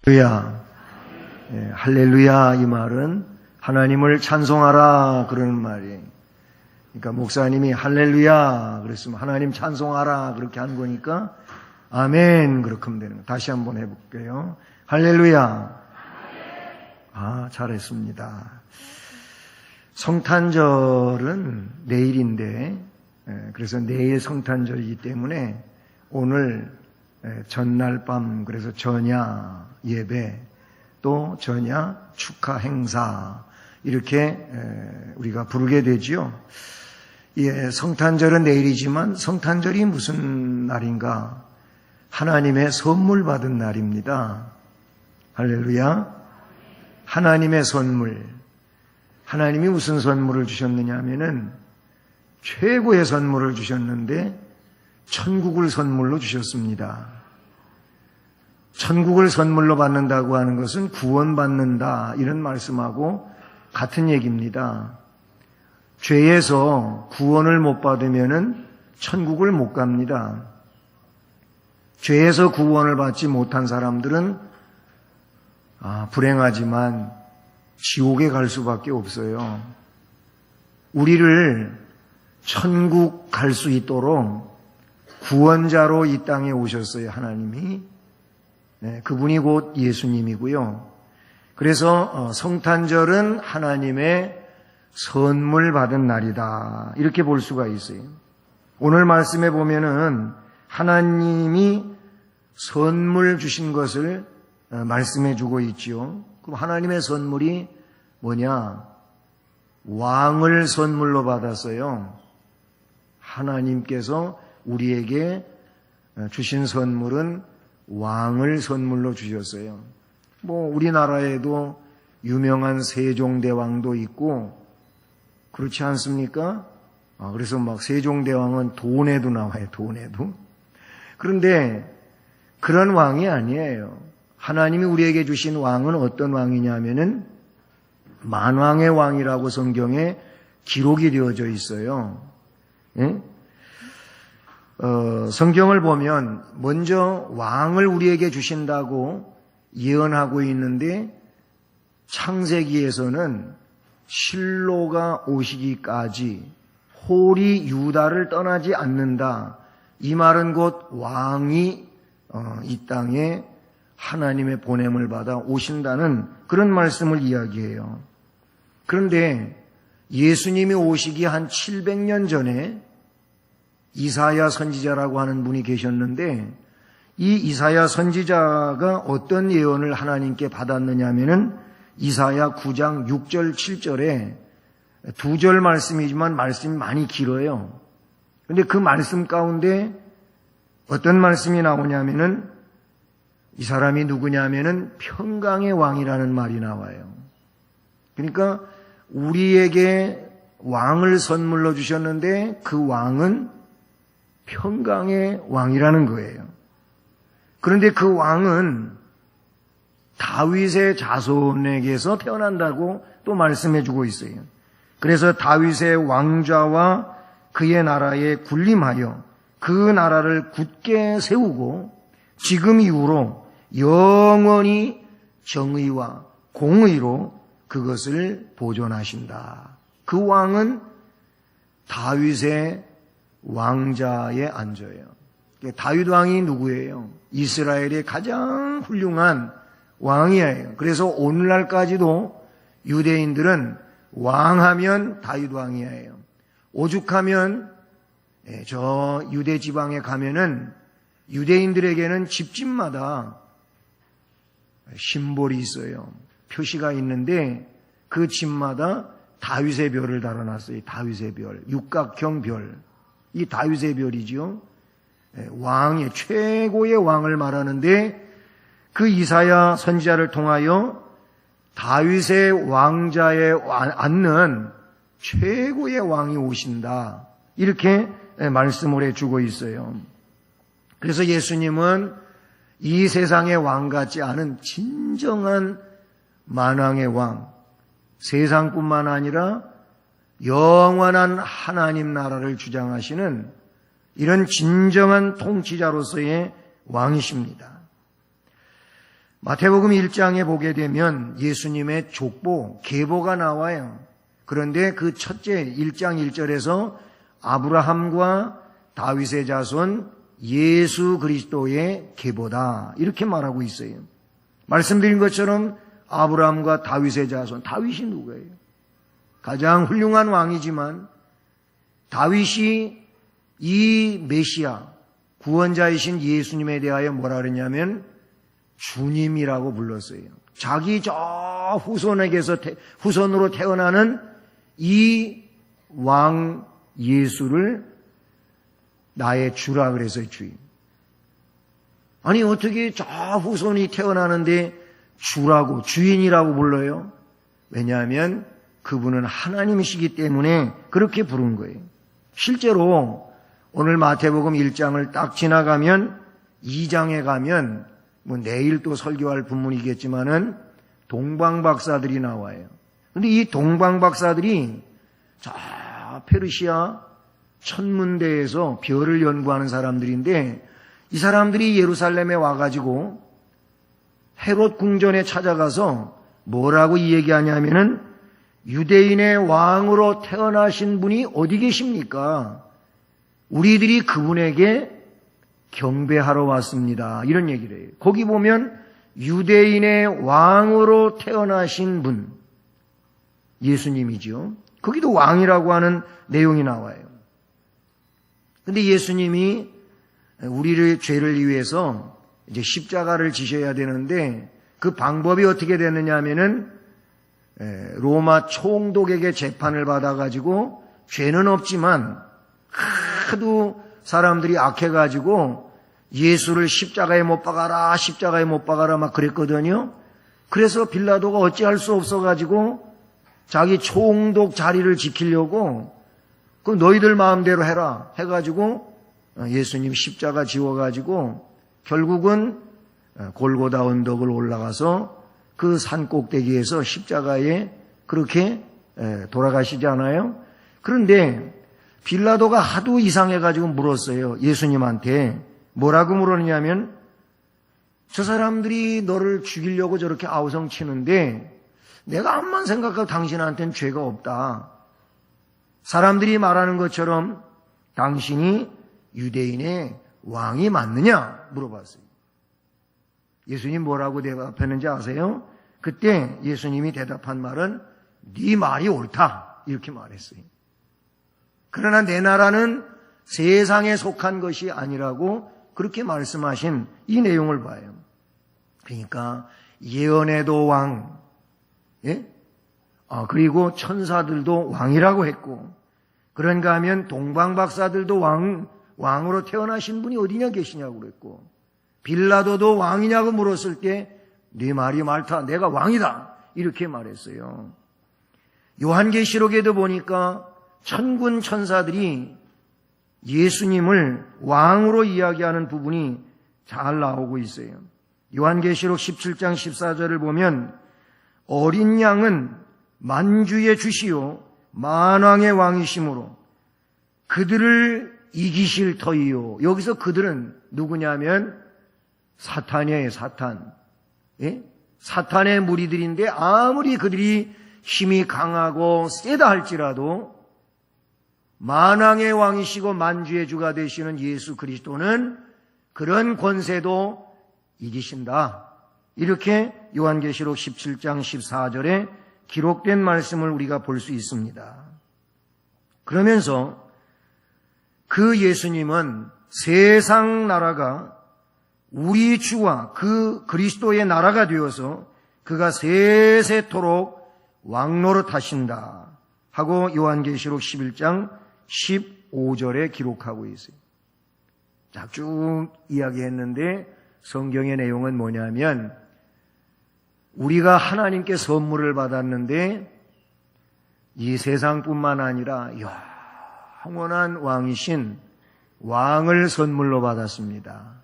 할렐루야. 할렐루야 이 말은 하나님을 찬송하라 그러는 말이에요. 그러니까 목사님이 할렐루야 그랬으면 하나님 찬송하라 그렇게 하는 거니까 아멘 그렇게 하면 되는 거예요. 다시 한번 해볼게요. 할렐루야. 잘했습니다. 성탄절은 내일인데 그래서 내일 성탄절이기 때문에 오늘 전날 밤 그래서 전야 예배 또 전야 축하 행사 이렇게 우리가 부르게 되지요. 성탄절은 내일이지만 성탄절이 무슨 날인가? 하나님의 선물 받은 날입니다. 할렐루야. 하나님의 선물. 하나님이 무슨 선물을 주셨느냐 하면은 최고의 선물을 주셨는데 천국을 선물로 주셨습니다. 천국을 선물로 받는다고 하는 것은 구원받는다 이런 말씀하고 같은 얘기입니다. 죄에서 구원을 못 받으면은 천국을 못 갑니다. 죄에서 구원을 받지 못한 사람들은 불행하지만 지옥에 갈 수밖에 없어요. 우리를 천국 갈 수 있도록 구원자로 이 땅에 오셨어요. 하나님이. 그분이 곧 예수님이고요. 그래서 성탄절은 하나님의 선물 받은 날이다 이렇게 볼 수가 있어요. 오늘 말씀에 보면은 하나님이 선물 주신 것을 말씀해 주고 있지요. 그럼 하나님의 선물이 뭐냐? 왕을 선물로 받았어요. 하나님께서 우리에게 주신 선물은 왕을 선물로 주셨어요. 우리나라에도 유명한 세종대왕도 있고 그렇지 않습니까? 그래서 세종대왕은 돈에도 나와요. 돈에도. 그런데 그런 왕이 아니에요. 하나님이 우리에게 주신 왕은 어떤 왕이냐면은 만왕의 왕이라고 성경에 기록이 되어져 있어요. 성경을 보면 먼저 왕을 우리에게 주신다고 예언하고 있는데 창세기에서는 실로가 오시기까지 홀이 유다를 떠나지 않는다. 이 말은 곧 왕이 이 땅에 하나님의 보냄을 받아 오신다는 그런 말씀을 이야기해요. 그런데 예수님이 오시기 한 700년 전에 이사야 선지자라고 하는 분이 계셨는데 이 이사야 선지자가 어떤 예언을 하나님께 받았느냐 하면은 이사야 9장 6절 7절에 두 절 말씀이지만 말씀이 많이 길어요. 그런데 그 말씀 가운데 어떤 말씀이 나오냐면은 이 사람이 누구냐면은 평강의 왕이라는 말이 나와요. 그러니까 우리에게 왕을 선물로 주셨는데 그 왕은 평강의 왕이라는 거예요. 그런데 그 왕은 다윗의 자손에게서 태어난다고 또 말씀해 주고 있어요. 그래서 다윗의 왕좌와 그의 나라에 군림하여 그 나라를 굳게 세우고 지금 이후로 영원히 정의와 공의로 그것을 보존하신다. 그 왕은 다윗의 왕자에 앉아요. 다윗 왕이 누구예요? 이스라엘의 가장 훌륭한 왕이에요. 그래서 오늘날까지도 유대인들은 왕하면 다윗 왕이에요. 오죽하면 저 유대 지방에 가면은 유대인들에게는 집집마다 심볼이 있어요. 표시가 있는데 그 집마다 다윗의 별을 달아놨어요. 다윗의 별, 육각형 별. 이 다윗의 별이죠. 왕의 최고의 왕을 말하는데 그 이사야 선지자를 통하여 다윗의 왕자에 앉는 최고의 왕이 오신다. 이렇게 말씀을 해주고 있어요. 그래서 예수님은 이 세상의 왕 같지 않은 진정한 만왕의 왕, 세상뿐만 아니라 영원한 하나님 나라를 주장하시는 이런 진정한 통치자로서의 왕이십니다. 마태복음 1장에 보게 되면 예수님의 족보, 계보가 나와요. 그런데 그 첫째 1장 1절에서 아브라함과 다윗의 자손 예수 그리스도의 계보다 이렇게 말하고 있어요. 말씀드린 것처럼 아브라함과 다윗의 자손, 다윗이 누구예요? 가장 훌륭한 왕이지만 다윗이 이 메시아, 구원자이신 예수님에 대하여 뭐라 그랬냐면 주님이라고 불렀어요. 자기 저 후손으로 태어나는 이 왕 예수를 나의 주라 그래서요, 주인. 아니, 어떻게 저 후손이 태어나는데 주라고, 주인이라고 불러요? 왜냐하면 그분은 하나님이시기 때문에 그렇게 부른 거예요. 실제로 오늘 마태복음 1장을 딱 지나가면 2장에 가면 뭐 내일 또 설교할 본문이겠지만은 동방박사들이 나와요. 근데 이 동방박사들이 저 페르시아 천문대에서 별을 연구하는 사람들인데 이 사람들이 예루살렘에 와가지고 헤롯 궁전에 찾아가서 뭐라고 얘기하냐면은 유대인의 왕으로 태어나신 분이 어디 계십니까? 우리들이 그분에게 경배하러 왔습니다. 이런 얘기를 해요. 거기 보면 유대인의 왕으로 태어나신 분, 예수님이죠. 거기도 왕이라고 하는 내용이 나와요. 근데 예수님이 우리의 죄를 위해서 이제 십자가를 지셔야 되는데 그 방법이 어떻게 됐느냐 하면은 로마 총독에게 재판을 받아가지고 죄는 없지만 하도 사람들이 악해가지고 예수를 십자가에 못 박아라, 십자가에 못 박아라 막 그랬거든요. 그래서 빌라도가 어찌할 수 없어가지고 자기 총독 자리를 지키려고 그 너희들 마음대로 해라 해가지고 예수님 십자가 지워가지고 결국은 골고다 언덕을 올라가서 그 산 꼭대기에서 십자가에 그렇게 돌아가시지 않아요? 그런데 빌라도가 하도 이상해가지고 물었어요. 예수님한테 뭐라고 물었냐면 저 사람들이 너를 죽이려고 저렇게 아우성치는데 내가 암만 생각하고 당신한테는 죄가 없다. 사람들이 말하는 것처럼 당신이 유대인의 왕이 맞느냐 물어봤어요. 예수님 뭐라고 대답했는지 아세요? 그때 예수님이 대답한 말은 네 말이 옳다 이렇게 말했어요. 그러나 내 나라는 세상에 속한 것이 아니라고 그렇게 말씀하신 이 내용을 봐요. 그러니까 예언에도 왕, 예? 그리고 천사들도 왕이라고 했고 그런가 하면 동방박사들도 왕으로 태어나신 분이 어디냐 계시냐고 그랬고 빌라도도 왕이냐고 물었을 때 네 말이 옳다. 내가 왕이다. 이렇게 말했어요. 요한계시록에도 보니까 천군 천사들이 예수님을 왕으로 이야기하는 부분이 잘 나오고 있어요. 요한계시록 17장 14절을 보면 어린 양은 만주의 주시요 만왕의 왕이시므로 그들을 이기실 터이요. 여기서 그들은 누구냐면 사탄이에요. 사탄. 예? 사탄의 무리들인데 아무리 그들이 힘이 강하고 세다 할지라도 만왕의 왕이시고 만주의 주가 되시는 예수 그리스도는 그런 권세도 이기신다. 이렇게 요한계시록 17장 14절에 기록된 말씀을 우리가 볼 수 있습니다. 그러면서 그 예수님은 세상 나라가 우리 주와 그 그리스도의 나라가 되어서 그가 세세토록 왕노릇 하신다 하고 요한계시록 11장 15절에 기록하고 있어요. 자, 쭉 이야기했는데 성경의 내용은 뭐냐면 우리가 하나님께 선물을 받았는데 이 세상뿐만 아니라 영원한 왕이신 왕을 선물로 받았습니다.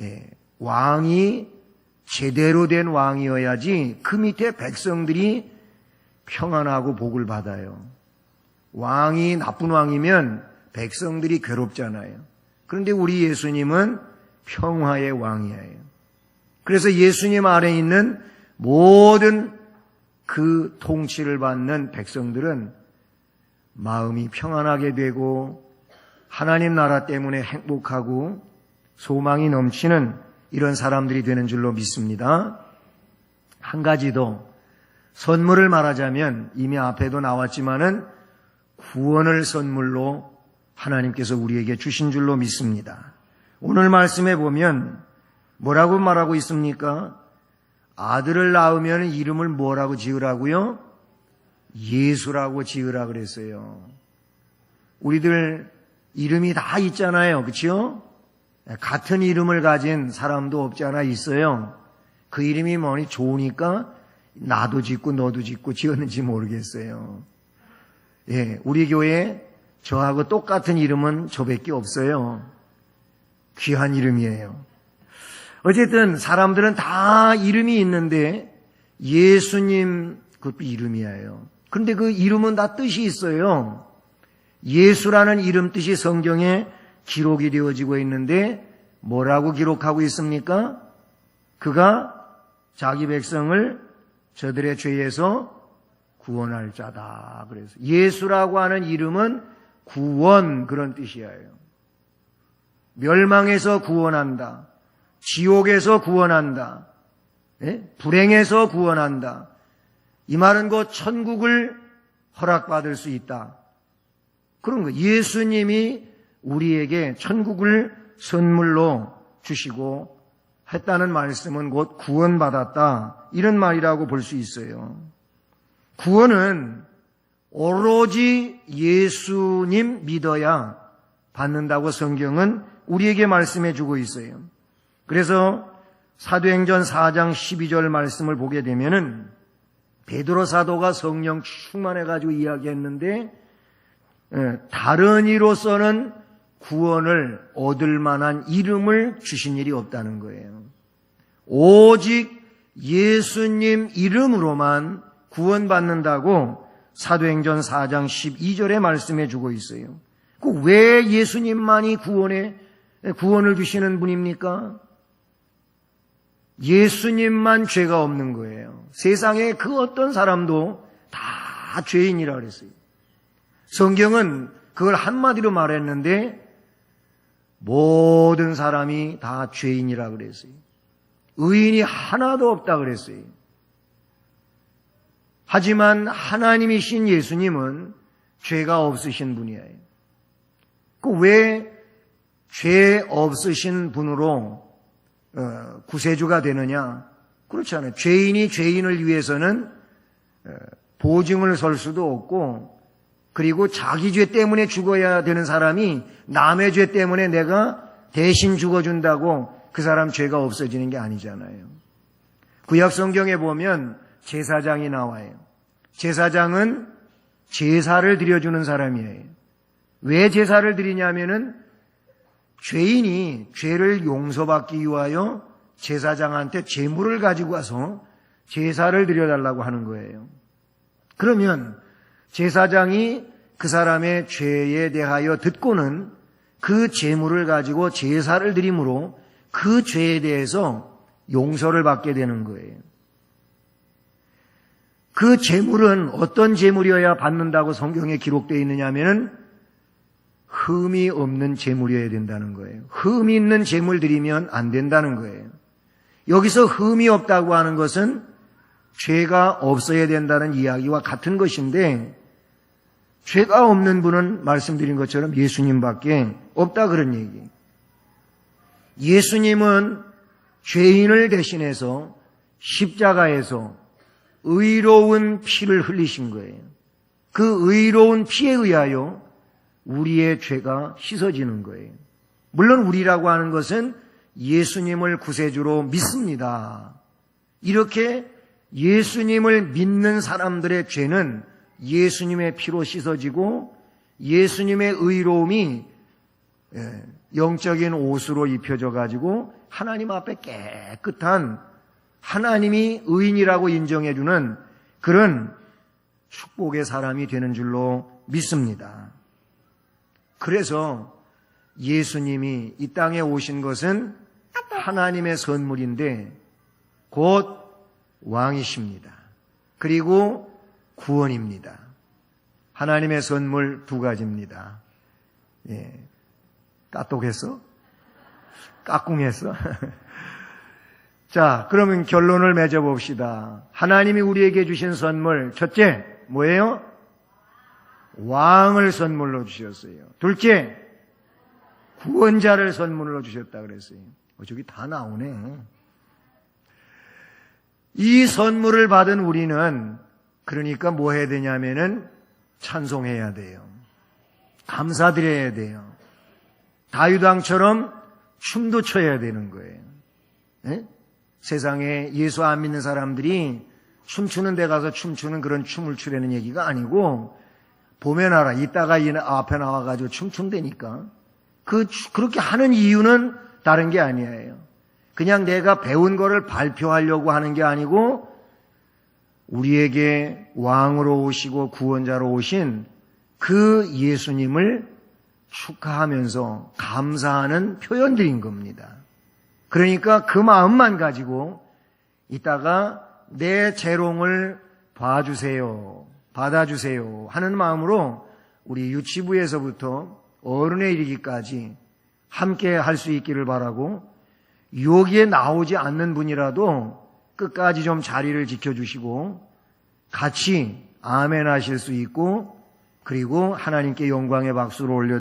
예, 왕이 제대로 된 왕이어야지 그 밑에 백성들이 평안하고 복을 받아요. 왕이 나쁜 왕이면 백성들이 괴롭잖아요. 그런데 우리 예수님은 평화의 왕이에요. 그래서 예수님 아래 있는 모든 그 통치를 받는 백성들은 마음이 평안하게 되고 하나님 나라 때문에 행복하고 소망이 넘치는 이런 사람들이 되는 줄로 믿습니다. 한 가지 더 선물을 말하자면 이미 앞에도 나왔지만은 구원을 선물로 하나님께서 우리에게 주신 줄로 믿습니다. 오늘 말씀에 보면 뭐라고 말하고 있습니까? 아들을 낳으면 이름을 뭐라고 지으라고요? 예수라고 지으라 그랬어요. 우리들 이름이 다 있잖아요. 그렇죠? 같은 이름을 가진 사람도 없지 않아 있어요. 그 이름이 뭐니 좋으니까 나도 짓고 너도 짓고 지었는지 모르겠어요. 예, 우리 교회에 저하고 똑같은 이름은 저밖에 없어요. 귀한 이름이에요. 어쨌든 사람들은 다 이름이 있는데 예수님 그것도 이름이에요. 그런데 그 이름은 다 뜻이 있어요. 예수라는 이름 뜻이 성경에 기록이 되어지고 있는데 뭐라고 기록하고 있습니까? 그가 자기 백성을 저들의 죄에서 구원할 자다. 그래서 예수라고 하는 이름은 구원 그런 뜻이에요. 멸망에서 구원한다. 지옥에서 구원한다. 예? 불행에서 구원한다. 이 말은 곧 천국을 허락받을 수 있다. 그런 거. 예수님이 우리에게 천국을 선물로 주시고 했다는 말씀은 곧 구원받았다. 이런 말이라고 볼 수 있어요. 구원은 오로지 예수님 믿어야 받는다고 성경은 우리에게 말씀해 주고 있어요. 그래서 사도행전 4장 12절 말씀을 보게 되면은 베드로 사도가 성령 충만해 가지고 이야기했는데 다른 이로서는 구원을 얻을 만한 이름을 주신 일이 없다는 거예요. 오직 예수님 이름으로만 구원받는다고 사도행전 4장 12절에 말씀해 주고 있어요. 왜 예수님만이 구원을 주시는 분입니까? 예수님만 죄가 없는 거예요. 세상에 그 어떤 사람도 다 죄인이라 그랬어요. 성경은 그걸 한마디로 말했는데 모든 사람이 다 죄인이라 그랬어요. 의인이 하나도 없다 그랬어요. 하지만 하나님이신 예수님은 죄가 없으신 분이에요. 왜 죄 없으신 분으로 구세주가 되느냐? 그렇지 않아요. 죄인이 죄인을 위해서는 보증을 설 수도 없고, 그리고 자기 죄 때문에 죽어야 되는 사람이 남의 죄 때문에 내가 대신 죽어준다고 그 사람 죄가 없어지는 게 아니잖아요. 구약 성경에 보면 제사장이 나와요. 제사장은 제사를 드려주는 사람이에요. 왜 제사를 드리냐면은 죄인이 죄를 용서받기 위하여 제사장한테 제물을 가지고 와서 제사를 드려달라고 하는 거예요. 그러면 제사장이 그 사람의 죄에 대하여 듣고는 그 제물을 가지고 제사를 드림으로 그 죄에 대해서 용서를 받게 되는 거예요. 그 제물은 어떤 제물이어야 받는다고 성경에 기록되어 있느냐 하면은 흠이 없는 제물이어야 된다는 거예요. 흠이 있는 제물 드리면 안 된다는 거예요. 여기서 흠이 없다고 하는 것은 죄가 없어야 된다는 이야기와 같은 것인데, 죄가 없는 분은 말씀드린 것처럼 예수님밖에 없다 그런 얘기. 예수님은 죄인을 대신해서 십자가에서 의로운 피를 흘리신 거예요. 그 의로운 피에 의하여 우리의 죄가 씻어지는 거예요. 물론 우리라고 하는 것은 예수님을 구세주로 믿습니다. 이렇게 예수님을 믿는 사람들의 죄는 예수님의 피로 씻어지고 예수님의 의로움이 영적인 옷으로 입혀져 가지고 하나님 앞에 깨끗한 하나님이 의인이라고 인정해주는 그런 축복의 사람이 되는 줄로 믿습니다. 그래서 예수님이 이 땅에 오신 것은 하나님의 선물인데 곧 왕이십니다. 그리고 구원입니다. 하나님의 선물 두 가지입니다. 예. 까똑했어? 까꿍했어? 자, 그러면 결론을 맺어봅시다. 하나님이 우리에게 주신 선물, 첫째, 뭐예요? 왕을 선물로 주셨어요. 둘째, 구원자를 선물로 주셨다 그랬어요. 저기 다 나오네. 이 선물을 받은 우리는 그러니까 뭐 해야 되냐면은 찬송해야 돼요. 감사드려야 돼요. 다윗왕처럼 춤도 춰야 되는 거예요. 네? 세상에 예수 안 믿는 사람들이 춤추는 데 가서 춤추는 그런 춤을 추려는 얘기가 아니고, 보면 알아. 이따가 이 앞에 나와가지고 춤춘다니까. 그렇게 하는 이유는 다른 게 아니에요. 그냥 내가 배운 거를 발표하려고 하는 게 아니고, 우리에게 왕으로 오시고 구원자로 오신 그 예수님을 축하하면서 감사하는 표현들인 겁니다. 그러니까 그 마음만 가지고 이따가 내 재롱을 봐주세요, 받아주세요 하는 마음으로 우리 유치부에서부터 어른에 이르기까지 함께 할 수 있기를 바라고, 여기에 나오지 않는 분이라도 끝까지 좀 자리를 지켜주시고 같이 아멘 하실 수 있고, 그리고 하나님께 영광의 박수를 올려